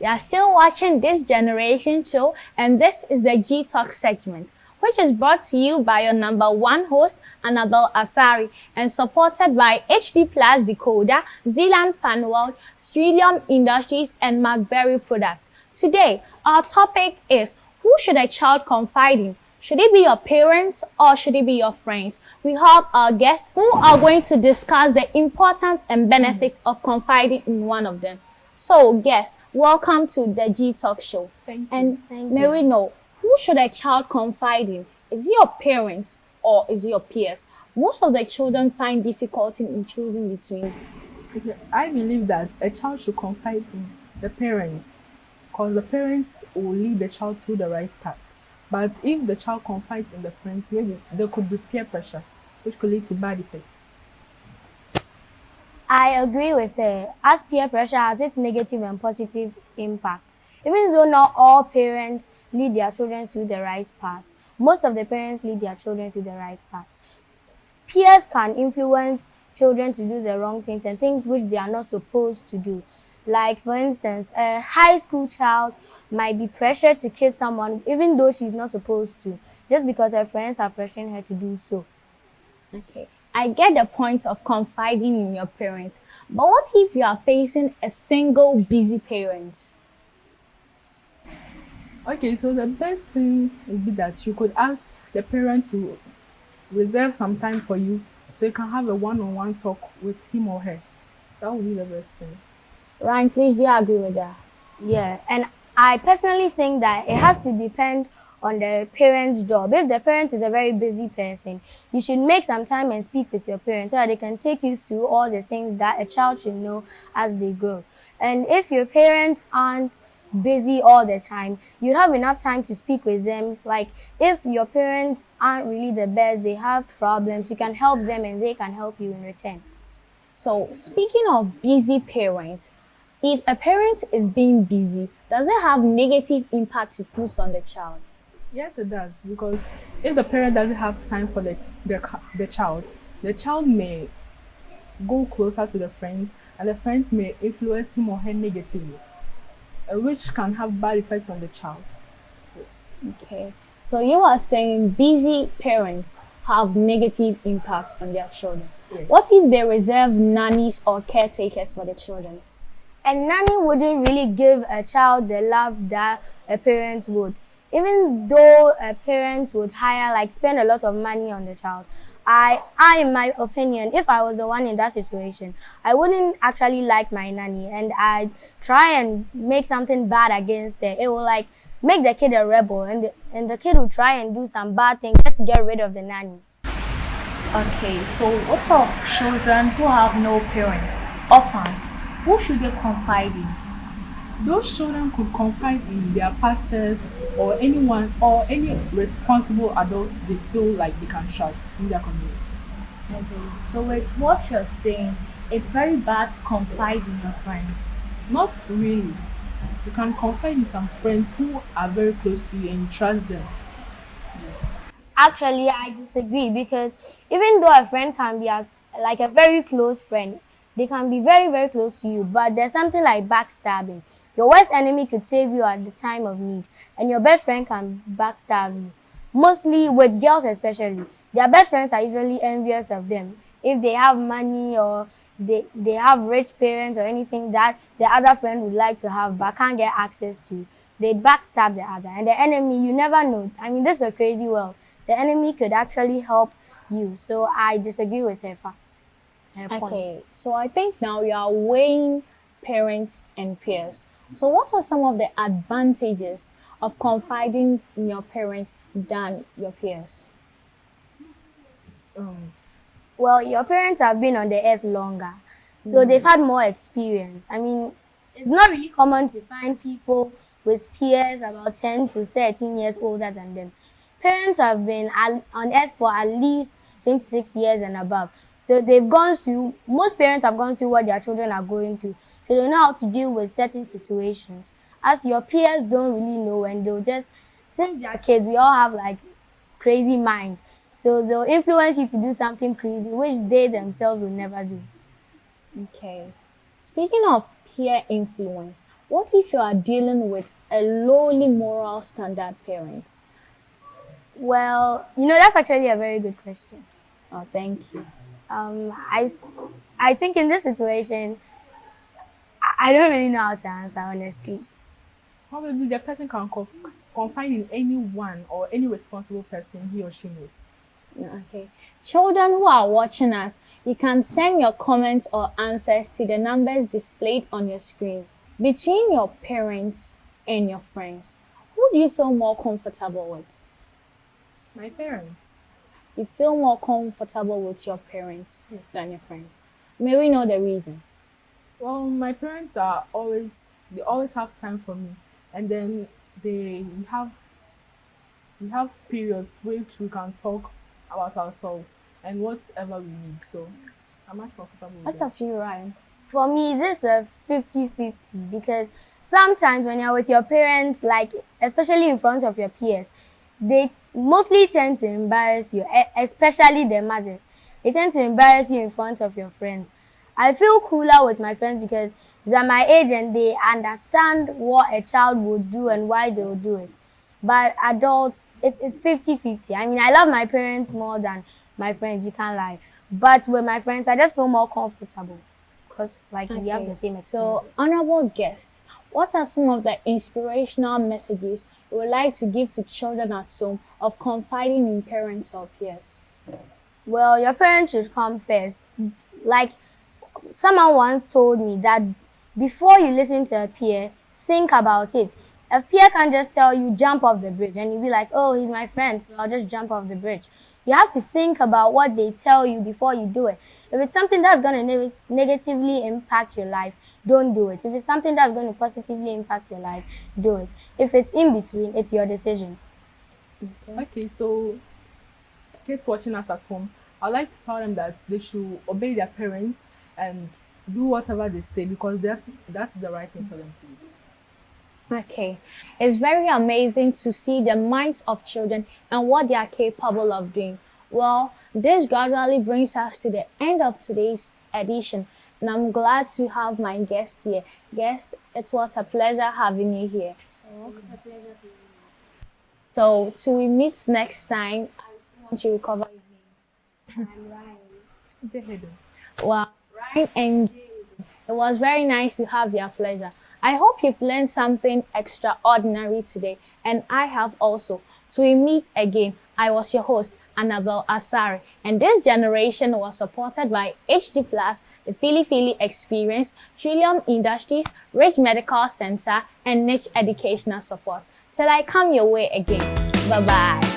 You are still watching This Generation Show, and this is the G Talk segment, which is brought to you by your number one host, Anabel Asare, and supported by HD Plus Decoder, Zealand Fanworld, Sterlium Industries, and McBerry Products. Today, our topic is, who should a child confide in? Should it be your parents or should it be your friends? We have our guests who are going to discuss the importance and benefits of confiding in one of them. So, guests, welcome to the G Talk Show. Thank you. And may we know, who should a child confide in? Is it your parents or is it your peers? Most of the children find difficulty in choosing between. Okay, I believe that a child should confide in the parents, because the parents will lead the child through the right path. But if the child confides in the friends, maybe there could be peer pressure, which could lead to bad effects. I agree with her, as peer pressure has its negative and positive impact. Even though not all parents lead their children through the right path, most of the parents lead their children through the right path. Peers can influence children to do the wrong things and things which they are not supposed to do. Like, for instance, a high school child might be pressured to kiss someone even though she's not supposed to, just because her friends are pressuring her to do so. Okay, I get the point of confiding in your parents, but what if you are facing a single busy parent? Okay, so the best thing would be that you could ask the parent to reserve some time for you so you can have a one-on-one talk with him or her. That would be the best thing. Ryan, please, do you agree with that? Yeah, and I personally think that it has to depend on the parent's job. If the parent is a very busy person, you should make some time and speak with your parents so that they can take you through all the things that a child should know as they grow. And if your parents aren't busy all the time, you have enough time to speak with them. Like, if your parents aren't really the best, they have problems, you can help them and they can help you in return. So, speaking of busy parents, if a parent is being busy, does it have negative impact it puts on the child? Yes, it does, because if the parent doesn't have time for the child may go closer to the friends, and the friends may influence him or her negatively, which can have bad effects on the child. Yes. Okay, so you are saying busy parents have negative impact on their children. Yes. What if they reserve nannies or caretakers for the children? A nanny wouldn't really give a child the love that a parent would. Even though a parent would spend a lot of money on the child, I, in my opinion, if I was the one in that situation, I wouldn't actually like my nanny, and I'd try and make something bad against her. It will make the kid a rebel, and the kid will try and do some bad thing just to get rid of the nanny. Okay, so what of children who have no parents, orphans? Who should they confide in? Those children could confide in their pastors or anyone or any responsible adults they feel like they can trust in their community. Okay, so with what you're saying, it's very bad to confide in your friends. Not really. You can confide in some friends who are very close to you and you trust them. Yes. Actually, I disagree, because even though a friend can be as like a very close friend, they can be very, very close to you, but there's something like backstabbing. Your worst enemy could save you at the time of need, and your best friend can backstab you. Mostly with girls especially, their best friends are usually envious of them. If they have money or they have rich parents or anything that the other friend would like to have but can't get access to, they backstab the other. And the enemy, you never know. I mean, this is a crazy world. The enemy could actually help you. So I disagree with her fact. Okay, so I think now you are weighing parents and peers. So what are some of the advantages of confiding in your parents than your peers? Well, your parents have been on the earth longer, so they've had more experience. I mean, it's not really common to find people with peers about 10 to 13 years older than them. Parents have been on earth for at least 26 years and above. So most parents have gone through what their children are going through. So they know how to deal with certain situations. As your peers don't really know, and they'll just, since they're kids, we all have crazy minds. So they'll influence you to do something crazy, which they themselves will never do. Okay. Speaking of peer influence, what if you are dealing with a lowly moral standard parent? Well, that's actually a very good question. Oh, thank you. Um, I, s- I think in this situation, I don't really know how to answer, honestly. Probably the person can confide in anyone or any responsible person he or she knows. Okay. Children who are watching us, you can send your comments or answers to the numbers displayed on your screen. Between your parents and your friends, who do you feel more comfortable with? My parents. You feel more comfortable with your parents Yes. than your friends. May we know the reason? Well, my parents they always have time for me, and then they we have periods which we can talk about ourselves and whatever we need. So I'm much more comfortable with What's them. up to you, Ryan? For me, this is a 50-50 because sometimes when you're with your parents, like especially in front of your peers, they mostly tend to embarrass you, especially the mothers. They tend to embarrass you in front of your friends. I feel cooler with my friends because they're my age and they understand what a child would do and why they will do it. But adults, it's 50-50. I mean, I love my parents more than my friends, you can't lie. But with my friends, I just feel more comfortable because like we have the same So, experiences. honorable guests, what are some of the inspirational messages you would like to give to children at home of confiding in parents or peers? Well, your parents should come first. Like someone once told me that before you listen to a peer, think about it. A peer can't just tell you jump off the bridge and you'll be like, oh, he's my friend, so I'll just jump off the bridge. You have to think about what they tell you before you do it. If it's something that's going to negatively impact your life, don't do it. If it's something that's going to positively impact your life, do it. If it's in between, it's your decision. Okay, so kids watching us at home, I'd like to tell them that they should obey their parents and do whatever they say because that's the right thing for them to do. Okay, it's very amazing to see the minds of children and what they are capable of doing. Well, this gradually brings us to the end of today's edition, and I'm glad to have my guest here. Guest, it was a pleasure having you here. It's a pleasure to you. So, till we meet next time, I still want you to recover your names. I'm Ryan. Jehedo. Well, Ryan and Jade, it was very nice to have their pleasure. I hope you've learned something extraordinary today, and I have also. Till we meet again, I was your host, Anabel Asare, and this generation was supported by HD Plus, the Philly Philly Experience, Trillium Industries, Rich Medical Center, and Niche Educational Support. Till I come your way again. Bye-bye.